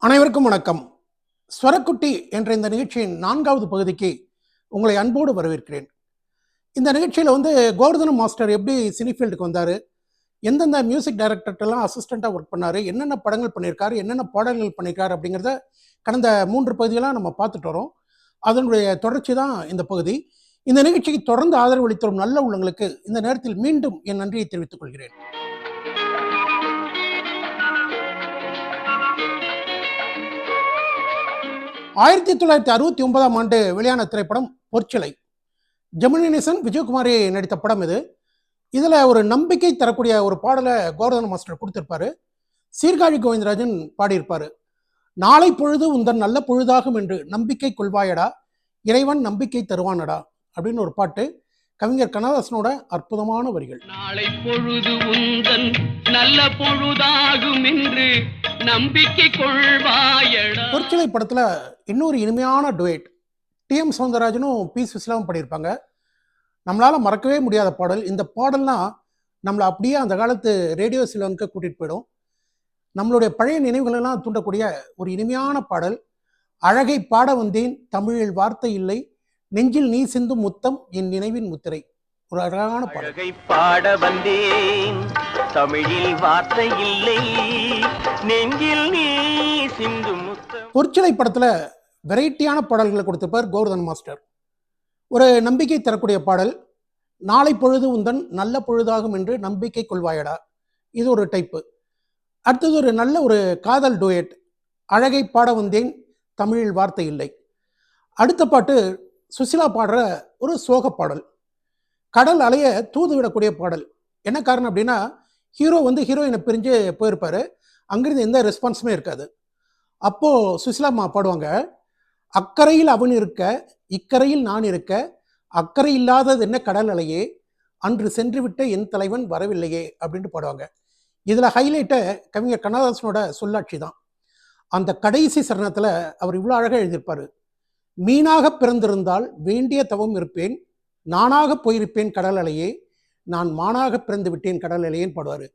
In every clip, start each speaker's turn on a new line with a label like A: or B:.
A: அனைவருக்கும் வணக்கம். ஸ்வரக்குட்டி என்ற இந்த நிகழ்ச்சியின் 4வது பகுதிக்கு உங்களை அன்போடு வரவேற்கிறேன். இந்த நிகழ்ச்சியில் கோவர்தனம் மாஸ்டர் எப்படி சினிஃபீல்டுக்கு வந்தார், எந்தெந்த மியூசிக் டைரக்டர்கிட்டலாம் அசிஸ்டண்ட்டாக ஒர்க் பண்ணார், என்னென்ன படங்கள் பண்ணியிருக்காரு, என்னென்ன பாடல்கள் பண்ணியிருக்காரு அப்படிங்கிறத கடந்த 3 பகுதிகளாக நம்ம பார்த்துட்டு வரோம். அதனுடைய தொடர்ச்சி தான் இந்த பகுதி. இந்த நிகழ்ச்சிக்கு தொடர்ந்து ஆதரவு அளித்து வரும் நல்ல உள்ளங்களுக்கு இந்த நேரத்தில் மீண்டும் என் நன்றியை தெரிவித்துக் கொள்கிறேன். 1969ஆம் ஆண்டு வெளியான திரைப்படம் பொற்சிலை. ஜெமினி கணேசன், விஜயகுமாரி நடித்த படம் இது. இதில் ஒரு நம்பிக்கை தரக்கூடிய ஒரு பாடலை கோவர்தனம் மாஸ்டர் கொடுத்திருப்பாரு. சீர்காழி கோவிந்தராஜன் பாடியிருப்பாரு. நாளை பொழுது உந்தன் நல்ல பொழுதாகும் என்று நம்பிக்கை கொள்வாயடா, இறைவன் நம்பிக்கை தருவானடா அப்படின்னு ஒரு பாட்டு. கவிஞர் கண்ணதாசனோட அற்புதமான வரிகள்.
B: நாளை பொழுது உந்தன் நல்ல பொழுதாகும் என்று நம்பிக்கை கொள்வாயடா.
A: பொற்சிலை படத்துல இன்னொரு இனிமையான டுவேட் டி.எம். சௌந்தரராஜனும் பி. சுசிலாவும் பாடியிருப்பாங்க. நம்மளால மறக்கவே முடியாத பாடல். இந்த பாடல்னா நம்மளை அப்படியே அந்த காலத்து ரேடியோ சிலோனுக்கு கூட்டிட்டு போயிடும். நம்மளுடைய பழைய நினைவுகளெல்லாம் தூண்டக்கூடிய ஒரு இனிமையான பாடல். அழகை பாட வந்தேன் தமிழில் வார்த்தை இல்லை, நெஞ்சில் நீ சிந்தும் முத்தம் என் நினைவின் முத்திரை. ஒரு அழகான பாடல்.
C: அழகை பாட வந்தேன் தமிழில் வார்த்தை இல்லை, நெஞ்சில் நீ சிந்தும் முத்தம்.
A: பொற்சிலை படத்துல வெரைட்டியான பாடல்களை கொடுத்திருப்பார் கோவர்தன் மாஸ்டர். ஒரு நம்பிக்கை தரக்கூடிய பாடல், நாளை பொழுது உந்தன் நல்ல பொழுதாகும் என்று நம்பிக்கை கொள்வாயடா, இது ஒரு டைப்பு. அடுத்தது ஒரு நல்ல ஒரு காதல் டூயட், அழகை பாட வந்தேன் தமிழில் வார்த்தை இல்லை. அடுத்த பாட்டு சுசிலா பாடுற ஒரு சோக பாடல், கடல் அலைய தூது விடக்கூடிய பாடல். என்ன காரணம் அப்படின்னா, ஹீரோ ஹீரோயினை பிரிஞ்சு போயிருப்பாரு, அங்கிருந்து எந்த ரெஸ்பான்ஸுமே இருக்காது. அப்போ சுசிலாமா பாடுவாங்க, அக்கறையில் அவன் இருக்க இக்கரையில் நான் இருக்க, அக்கறை இல்லாதது என்ன கடல் அலையே, அன்று சென்று விட்ட என் தலைவன் வரவில்லையே அப்படின்ட்டு பாடுவாங்க. இதுல ஹைலைட்டை கவிஞர் கண்ணதாசனோட சொல்லாட்சி தான். அந்த கடைசி சரணத்துல அவர் இவ்வளோ அழகாக எழுதியிருப்பாரு, மீனாக பிறந்திருந்தால் வேண்டிய தவம் இருப்பேன், நானாக போயிருப்பேன் கடல் அலையே, நான் மானாக பிறந்து விட்டேன் கடல் அலையேன்னு பாடுவார்.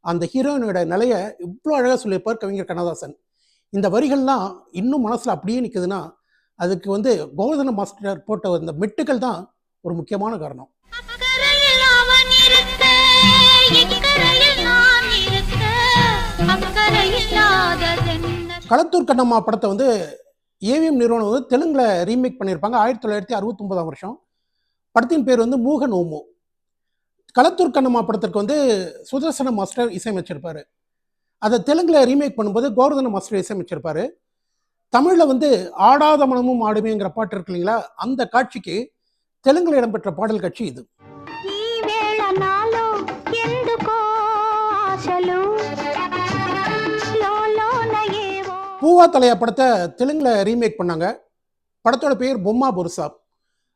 A: அந்த ஹீரோயினோட நிலையை இவ்வளோ அழகாக சொல்லியிருப்பார் கவிஞர் கண்ணதாசன். இந்த வரிகள்லாம் இன்னும் மனசில் அப்படியே நிற்குதுன்னா அதுக்கு கோவர்தன மாஸ்டர் போட்ட இந்த மெட்டுக்கள் தான் ஒரு முக்கியமான காரணம். களத்தூர் கண்ணம்மா படத்தை ஏவிஎம் நிறுவனம் தெலுங்குல ரீமேக் பண்ணியிருப்பாங்க 1969ஆம் வருஷம். படத்தின் பேர் மூக நோமு. களத்தூர் கண்ணம்மா படத்திற்கு சுதர்சன மாஸ்டர் இசையமைச்சிருப்பாரு. அதை தெலுங்குல ரீமேக் பண்ணும்போது கோவர்தன மாஸ்டர் இசையமைச்சிருப்பாரு. தமிழ்ல ஆடாத மனமும் ஆடுமேங்கிற பாட்டு இருக்கு இல்லைங்களா, அந்த காட்சிக்கு தெலுங்குல இடம்பெற்ற பாடல் காட்சி இது. பூவா தலையா படத்தை தெலுங்குல ரீமேக் பண்ணாங்க. படத்தோட பேர் பொம்மா பொருசா.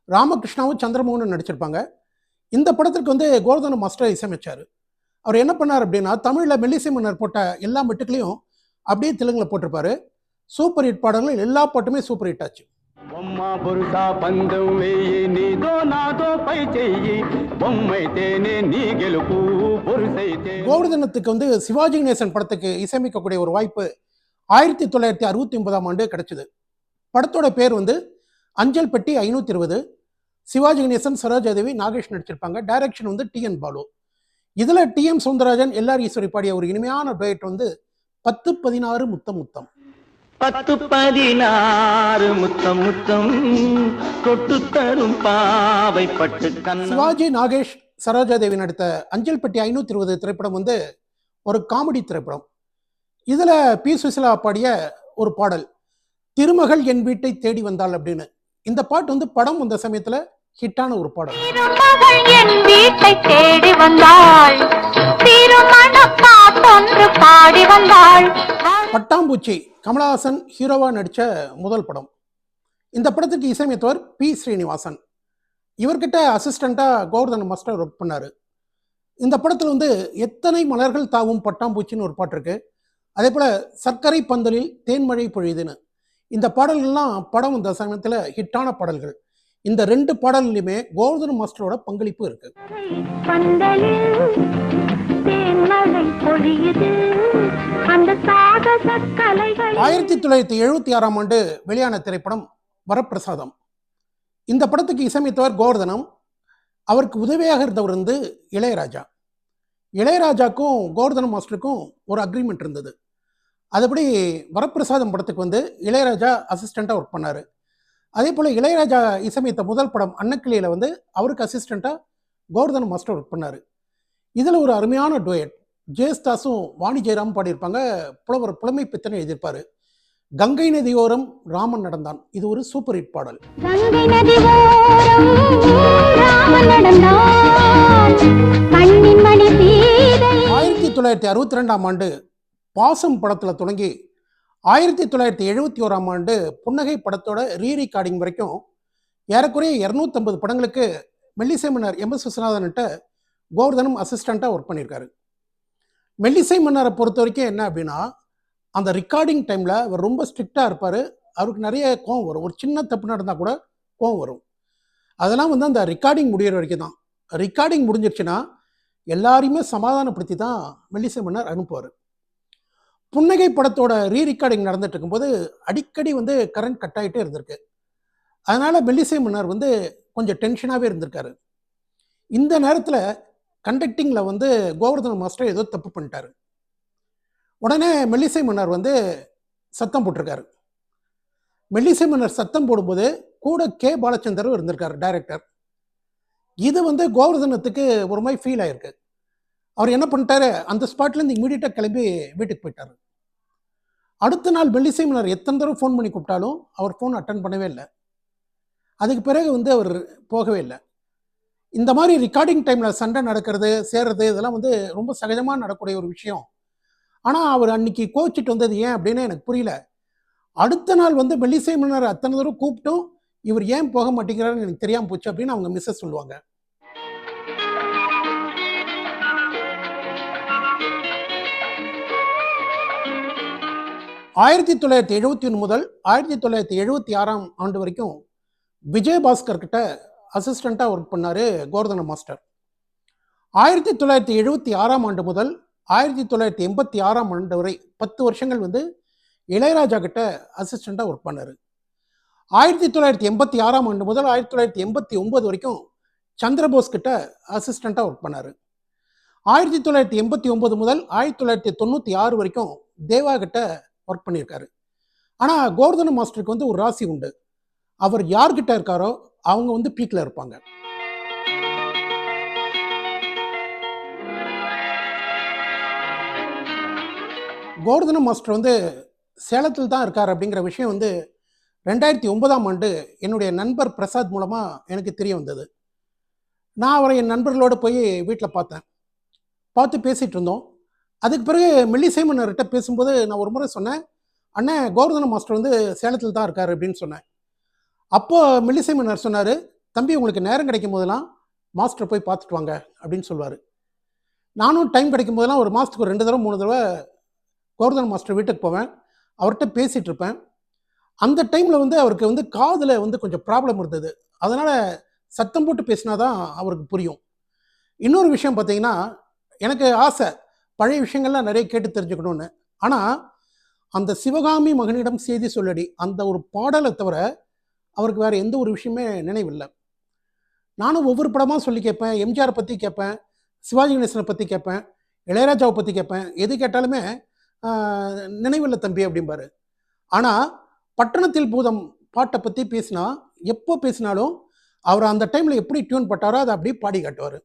A: ராமகிருஷ்ணாவும் சந்திரமோகனும் நடிச்சிருப்பாங்க. இந்த படத்திற்கு கோவர்தன மாஸ்டர் இசையமைச்சாரு. அவர் என்ன பண்ணார் அப்படின்னா, தமிழில் மெல்லிசை மன்னர் போட்ட எல்லா மெட்டுக்களையும் அப்படியே தெலுங்குல போட்டிருப்பாரு. சூப்பர் ஹிட் பாடல்கள் எல்லா பாட்டுமே சூப்பர் ஹிட் ஆச்சு. கோவர்தனத்துக்கு சிவாஜி கணேசன் படத்துக்கு இசையமைக்கக்கூடிய ஒரு வாய்ப்பு 1969ஆம் ஆண்டு கிடைச்சது. படத்தோட பேர் அஞ்சல் பெட்டி 520. சிவாஜி கணேசன், சரோஜாதேவி, நாகேஷ் நடிச்சிருப்பாங்க. Direction T N. பாலு. இதுல டி.எம். சௌந்தரராஜன், எல்.ஆர். ஈஸ்வரி பாடிய ஒரு இனிமையான டுயட் 10-16 முத்தம் முத்தம்.
C: 10-16 முத்தம் முத்தம் தொட்டு தரும் பாவை பட்டு கண்ணம்.
A: சிவாஜி, நாகேஷ், சரோஜாதேவி நடித்த அஞ்சல் பெட்டி 520 திரைப்படம் ஒரு காமெடி திரைப்படம். இதுல பி. சுசிலா பாடிய ஒரு பாடல், திருமகள் என் வீட்டை தேடி வந்தாள் அப்படின்னு. இந்த பாட்டு படம் வந்த சமயத்துல ஹிட்டான ஒரு பாடல். பட்டாம்பூச்சி கமலஹாசன் ஹீரோவா நடிச்ச முதல் படம். இந்த படத்துக்கு இசையமைத்தவர் பி. ஸ்ரீனிவாசன். இவர்கிட்ட அசிஸ்டண்டா கோவர்தன மாஸ்டர் ஒர்க் பண்ணாரு. இந்த படத்துல எத்தனை மலர்கள் தாவும் பட்டாம்பூச்சின்னு ஒரு பாட்டு இருக்கு. அதே போல சர்க்கரை பந்தலில் தேன்மழை பொழியுதுன்னு. இந்த பாடல்கள்லாம் படம் வந்த சமயத்துல ஹிட்டான பாடல்கள். இந்த 2 பாடல்லையுமே கோவர்தன மாஸ்டரோட பங்களிப்பு இருக்கு.
D: பொழியுது அந்த சாகச கலைகள்.
A: 1976ஆம் ஆண்டு வெளியான திரைப்படம் வரப்பிரசாதம். இந்த படத்துக்கு இசையமைத்தவர் கோவர்தனம். அவருக்கு உதவியாக இருந்தவர் வந்து இளையராஜா. இளையராஜாக்கும் கோவர்தனம் மாஸ்டருக்கும் ஒரு அக்ரிமெண்ட் இருந்தது. அதுபடி வரப்பிரசாதம் படத்துக்கு வந்து இளையராஜா அசிஸ்டண்ட்டாக ஒர்க் பண்ணார். அதே போல் இளையராஜா இசையமைத்த முதல் படம் அன்னக்கிளியில் வந்து அவருக்கு அசிஸ்டண்ட்டாக கோவர்தனம் மாஸ்டர் ஒர்க் பண்ணார். இதில் ஒரு அருமையான டுயட் ஜெயஸ்தாஸும் வாணி ஜெயராமும் பாடியிருப்பாங்க. புலவர் புலமை பித்தனை எழுதியிருப்பார். கங்கை நதியோரம் ராமன் நடந்தான். இது ஒரு சூப்பர் ஹிட் பாடல்.
D: கங்கை நதி ஓரம் ராமன் நடந்தான், கண்ணின் மணி சீதை.
A: 1962ஆம் ஆண்டு பாசம் படத்தில் தொடங்கி 1971ஆம் ஆண்டு புன்னகை படத்தோட ரீரிகார்டிங் வரைக்கும் ஏறக்குறைய 250 படங்களுக்கு மெல்லிசை மன்னர் எம்.எஸ். விஸ்வநாதன்கிட்ட கோவர்தனம் அசிஸ்டண்ட்டாக ஒர்க் பண்ணியிருக்காரு. மெல்லிசை மன்னரை பொறுத்த வரைக்கும் என்ன அப்படின்னா, அந்த ரெக்கார்டிங் டைமில் அவர் ரொம்ப ஸ்ட்ரிக்டாக இருப்பார். அவருக்கு நிறைய கோவம் வரும். ஒரு சின்ன தப்பு நடந்தால் கூட கோவம் வரும். அதெல்லாம் வந்து அந்த ரெக்கார்டிங் முடிகிற வரைக்கும் தான். ரெக்கார்டிங் முடிஞ்சிருச்சுன்னா எல்லாரையுமே சமாதானப்படுத்தி தான் மெல்லிசை மன்னர் அனுப்புவார். புன்னகை படத்தோட ரீரிகார்டிங் நடந்துட்டு இருக்கும்போது அடிக்கடி வந்து கரண்ட் கட் ஆகிட்டே இருந்திருக்கு. அதனால் மெல்லிசை மன்னர் வந்து கொஞ்சம் டென்ஷனாகவே இருந்திருக்காரு. இந்த நேரத்தில் கண்டக்டிங்கில் வந்து கோவர்தன மாஸ்டர் ஏதோ தப்பு பண்ணிட்டாரு. உடனே மெல்லிசை மன்னர் வந்து சத்தம் போட்டிருக்காரு. மெல்லிசை மன்னர் சத்தம் போடும்போது கூட கே பாலச்சந்தரும் இருந்திருக்காரு டைரக்டர். இது வந்து கோவர்தனத்துக்கு ஒரு மாதிரி ஃபீல் ஆயிருக்கு. அவர் என்ன பண்ணிட்டாரு, அந்த ஸ்பாட்லேருந்து இமீடியட்டாக கிளம்பி வீட்டுக்கு போயிட்டார். அடுத்த நாள் மெல்லிசை மன்னர் எத்தனை தடவை ஃபோன் பண்ணி கூப்பிட்டாலும் அவர் ஃபோன் அட்டன் பண்ணவே இல்லை. அதுக்கு பிறகு வந்து அவர் போகவே இல்லை. இந்த மாதிரி ரெக்கார்டிங் டைமில் சண்டை நடக்கிறது சேர்றது இதெல்லாம் வந்து ரொம்ப சகஜமாக நடக்கக்கூடிய ஒரு விஷயம். ஆனால் அவர் அன்னைக்கு கோச்சிட்டு வந்தது ஏன் அப்படின்னு எனக்கு புரியல. அடுத்த நாள் வந்து மெல்லிசை மன்னர் அத்தனை தடவை கூப்பிட்டும் இவர் ஏன் போக மாட்டேங்கிறாருன்னு எனக்கு தெரியாமல் போச்சு அப்படின்னு அவங்க மிஸ்ஸஸ் சொல்லுவாங்க. ஆயிரத்தி 1971 முதல் 1976ஆம் ஆண்டு வரைக்கும் விஜயபாஸ்கர் கிட்ட அசிஸ்டண்ட்டாக ஒர்க் பண்ணார் கோவர்தன மாஸ்டர். 1976ஆம் ஆண்டு முதல் 1986ஆம் ஆண்டு வரை 10 வருஷங்கள் வந்து இளையராஜா கிட்ட அசிஸ்டண்ட்டாக ஒர்க் பண்ணார். 1986ஆம் ஆண்டு முதல் 1989 வரைக்கும் சந்திரபோஸ் கிட்ட அசிஸ்டண்ட்டாக ஒர்க் பண்ணார். 1989 முதல் 1996 வரைக்கும் தேவா கிட்ட ஒர்க் பண்ணியிருக்காரு. ஆனால் கோவர்தன மாஸ்டருக்கு வந்து ஒரு ராசி உண்டு. அவர் யார்கிட்ட இருக்காரோ அவங்க வந்து பீக்கில் இருப்பாங்க. கோவர்தன மாஸ்டர் வந்து சேலத்தில் தான் இருக்கார் அப்படிங்கிற விஷயம் வந்து 2009ஆம் ஆண்டு என்னுடைய நண்பர் பிரசாத் மூலமாக எனக்கு தெரிய வந்தது. நான் அவரை என் நண்பர்களோடு போய் வீட்டில் பார்த்து பேசிகிட்டு இருந்தோம். அதுக்கு பிறகு மெல்லிசை மன்னர்கிட்ட பேசும்போது நான் ஒரு முறை சொன்னேன், அண்ணன் கோவர்தன மாஸ்டர் வந்து சேலத்தில் தான் இருக்கார் அப்படின்னு சொன்னேன். அப்போது மெல்லிசை மன்னர் சொன்னார், தம்பி உங்களுக்கு நேரம் கிடைக்கும் போதெல்லாம் மாஸ்டரை போய் பார்த்துட்டு வாங்க அப்படின்னு சொல்லுவார். நானும் டைம் கிடைக்கும் போதெல்லாம் ஒரு மாதத்துக்கு ஒரு 2 தடவை 3 தடவை கோவர்தன மாஸ்டர் வீட்டுக்கு போவேன், அவர்கிட்ட பேசிகிட்டு இருப்பேன். அந்த டைமில் வந்து அவருக்கு வந்து காதில் வந்து கொஞ்சம் ப்ராப்ளம் இருந்தது. அதனால் சத்தம் போட்டு பேசினா தான் அவருக்கு புரியும். இன்னொரு விஷயம் பார்த்தீங்கன்னா, எனக்கு ஆசை பழைய விஷயங்கள்லாம் நிறைய கேட்டு தெரிஞ்சுக்கணும்னு. ஆனால் அந்த சிவகாமி மகனிடம் செய்தி சொல்லடி அந்த ஒரு பாடலை தவிர அவருக்கு வேறு எந்த ஒரு விஷயமே நினைவில்லை. நானும் ஒவ்வொரு படமாக சொல்லி கேட்பேன். எம்ஜிஆரை பற்றி கேட்பேன், சிவாஜி கணேசனை பற்றி கேட்பேன், இளையராஜாவை பற்றி கேட்பேன். எது கேட்டாலுமே நினைவில்லை தம்பி அப்படிம்பாரு. ஆனால் பட்டணத்தில் பூதம் பாட்டை பற்றி பேசினா எப்போ பேசினாலும் அவர் அந்த டைமில் எப்படி டியூன் பட்டாரோ அதை அப்படியே பாடி காட்டுவார்.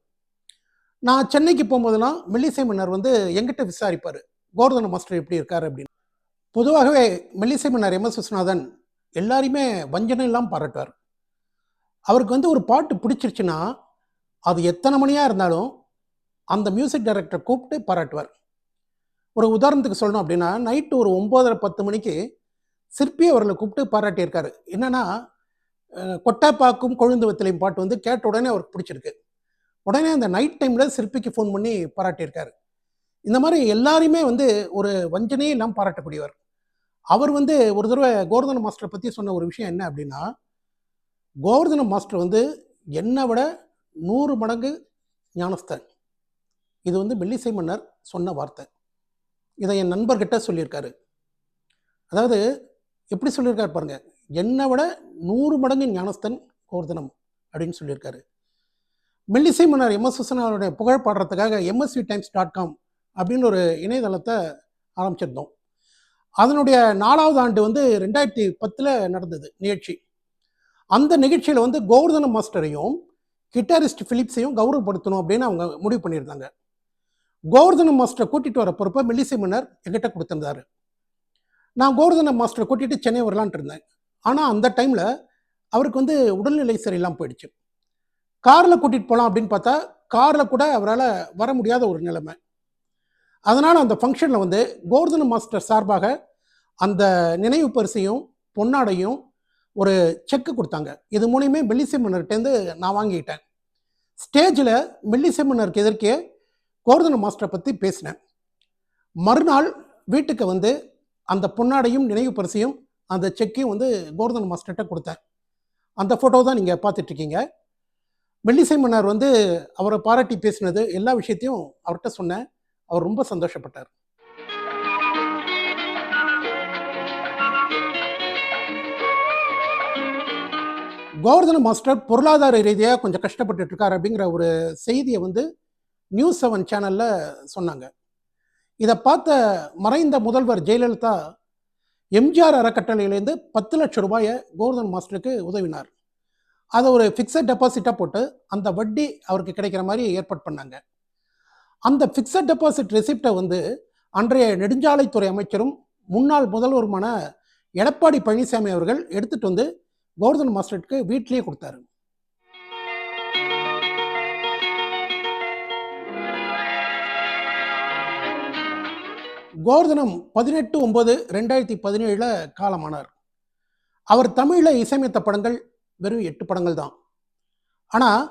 A: நான் சென்னைக்கு போகும்போதெல்லாம் மெல்லிசை மன்னர் வந்து எங்கிட்ட விசாரிப்பார், கோவர்தன மாஸ்டர் எப்படி இருக்கார் அப்படின்னு. பொதுவாகவே மெல்லிசை மன்னர் எம்.எஸ். விஸ்வநாதன் எல்லாரையுமே வஞ்சனை எல்லாம் பாராட்டுவார். அவருக்கு வந்து ஒரு பாட்டு பிடிச்சிருச்சுன்னா அது எத்தனை மணியாக இருந்தாலும் அந்த மியூசிக் டைரக்டரை கூப்பிட்டு பாராட்டுவார். ஒரு உதாரணத்துக்கு சொல்லணும் அப்படின்னா, நைட்டு ஒரு 9:30-10 மணிக்கு சிற்பி அவர்களை கூப்பிட்டு பாராட்டியிருக்காரு. என்னென்னா, கொட்டாப்பாக்கும் கொழுந்து வெத்தலையும் பாட்டு வந்து கேட்ட உடனே அவருக்கு பிடிச்சிருக்கு. உடனே அந்த நைட் டைமில் சிற்பிக்கு ஃபோன் பண்ணி பாராட்டியிருக்காரு. இந்த மாதிரி எல்லாரையுமே வந்து ஒரு வஞ்சனையே இல்லாமல் பாராட்டக்கூடியவர். அவர் வந்து ஒரு தடவை கோவர்தன மாஸ்டரை பற்றி சொன்ன ஒரு விஷயம் என்ன அப்படின்னா, கோவர்தன மாஸ்டர் வந்து என்னை விட 100 மடங்கு ஞானஸ்தன். இது வந்து மெல்லிசை மன்னர் சொன்ன வார்த்தை. இதை என் நண்பர்கிட்ட சொல்லியிருக்காரு. அதாவது எப்படி சொல்லியிருக்காரு பாருங்க, என்னை விட 100 மடங்கு ஞானஸ்தன் கோவர்தனம் அப்படின்னு சொல்லியிருக்காரு. மெல்லிசை மன்னர் எம்.எஸ். விஸ்வநாதனுடைய புகழ் பாடுறதுக்காக msvtimes.com அப்படின்னு ஒரு இணையதளத்தை ஆரம்பிச்சிருந்தோம். அதனுடைய 4வது ஆண்டு வந்து 2010 நடந்தது நிகழ்ச்சி. அந்த நிகழ்ச்சியில் வந்து கோவர்தனம் மாஸ்டரையும் கிட்டாரிஸ்ட் பிலிப்ஸையும் கௌரவப்படுத்தணும் அப்படின்னு அவங்க முடிவு பண்ணியிருந்தாங்க. கோவர்தனம் மாஸ்டரை கூட்டிட்டு வர பொறுப்பை மெல்லிசை மன்னர் என்கிட்ட கொடுத்திருந்தாரு. நான் கோவர்தனம் மாஸ்டரை கூட்டிட்டு சென்னை வரலான்ட்டு இருந்தேன். ஆனால் அந்த டைமில் அவருக்கு வந்து உடல்நிலை சரியில்லாமல் போயிடுச்சு. காரில் கூட்டிகிட்டு போகலாம் அப்படின்னு பார்த்தா காரில் கூட அவரால் வர முடியாத ஒரு நிலைமை. அதனால் அந்த ஃபங்க்ஷனில் வந்து கோவர்தனம் மாஸ்டர் சார்பாக அந்த நினைவு பரிசையும் பொன்னாடையும் ஒரு செக்கு கொடுத்தாங்க. இது மூலியமே மெல்லிசை மன்னர்கிட்டேருந்து நான் வாங்கிக்கிட்டேன். ஸ்டேஜில் மெல்லிசை மன்னருக்கு எதிர்க்கே கோவர்தனம் மாஸ்டரை பற்றி பேசினேன். மறுநாள் வீட்டுக்கு வந்து அந்த பொன்னாடையும் நினைவு பரிசையும் அந்த செக்கையும் வந்து கோவர்தனம் மாஸ்டர்கிட்ட கொடுத்தேன். அந்த ஃபோட்டோ தான் நீங்கள் பார்த்துட்ருக்கீங்க. மெல்லிசை மன்னர் வந்து அவரை பாராட்டி பேசினது எல்லா விஷயத்தையும் அவர்கிட்ட சொன்னேன். அவர் ரொம்ப சந்தோஷப்பட்டார். கோவர்தனம் மாஸ்டர் பொருளாதார ரீதியாக கொஞ்சம் கஷ்டப்பட்டு இருக்கார் அப்படிங்கிற ஒரு செய்தியை வந்து நியூஸ் 7 சேனலில் சொன்னாங்க. இதை பார்த்த மறைந்த முதல்வர் ஜெயலலிதா எம்ஜிஆர் அறக்கட்டளையிலேருந்து 10 லட்சம் ரூபாயை கோவர்தனம் மாஸ்டருக்கு உதவினார். அதை ஒரு ஃபிக்ஸட் டெபாசிட்டாக போட்டு அந்த வட்டி அவருக்கு கிடைக்கிற மாதிரி ஏற்பாடு பண்ணாங்க. அந்த ஃபிக்ஸட் டெபாசிட் ரெசிப்டை வந்து அன்றைய நெடுஞ்சாலைத்துறை அமைச்சரும் முன்னாள் முதல்வருமான எடப்பாடி பழனிசாமி அவர்கள் எடுத்துட்டு வந்து கோவர்தனம் மாஸ்டருக்கு வீட்டிலேயே கொடுத்தாரு. கோவர்தனம் 18/9/2017 காலமானார். அவர் தமிழில் இசையமைத்த படங்கள் வெறும் 8 படங்கள் தான். ஆனால்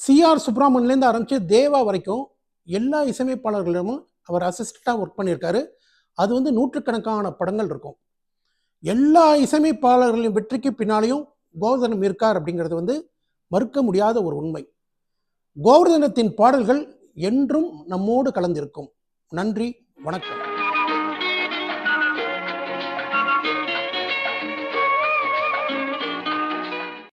A: சிஆர் சுப்ரமணியன்லேருந்து ஆரம்பித்து தேவா வரைக்கும் எல்லா இசையமைப்பாளர்களிடமும் அவர் அசிஸ்டண்ட்டாக ஒர்க் பண்ணியிருக்காரு. அது வந்து நூற்றுக்கணக்கான படங்கள் இருக்கும். எல்லா இசையமைப்பாளர்களின் வெற்றிக்கு பின்னாலேயும் கோவர்தனம் இருக்கார் அப்படிங்கிறது வந்து மறுக்க முடியாத ஒரு உண்மை. கோவர்தனத்தின் பாடல்கள் என்றும் நம்மோடு கலந்திருக்கும். நன்றி, வணக்கம்.